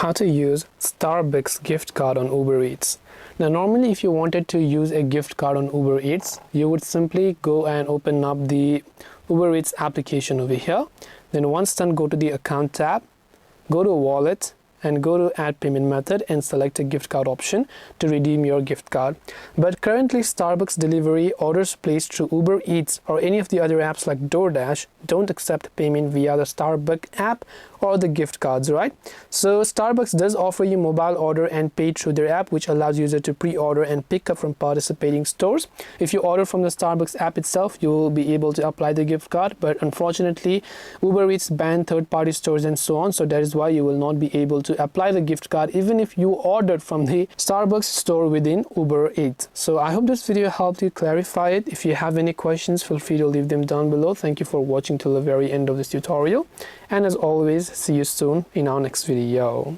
how to use Starbucks gift card on Uber Eats. Now normally if you wanted to use a gift card on Uber Eats, you would simply go and open up the Uber Eats application over here. Then once done, go to the account tab, go to wallet, and go to add payment method and select a gift card option to redeem your gift card. But currently Starbucks delivery orders placed through Uber Eats or any of the other apps like DoorDash don't accept payment via the Starbucks app or the gift cards, right? So Starbucks does offer you mobile order and pay through their app, which allows users to pre-order and pick up from participating stores. If you order from the Starbucks app itself, you will be able to apply the gift card, but unfortunately Uber Eats banned third-party stores and so on, so that is why you will not be able to apply the gift card even if you ordered from the Starbucks store within Uber Eats. So I hope this video helped you clarify it. If you have any questions, feel free to leave them down below. Thank you for watching till the very end of this tutorial, and as always, see you soon in our next video.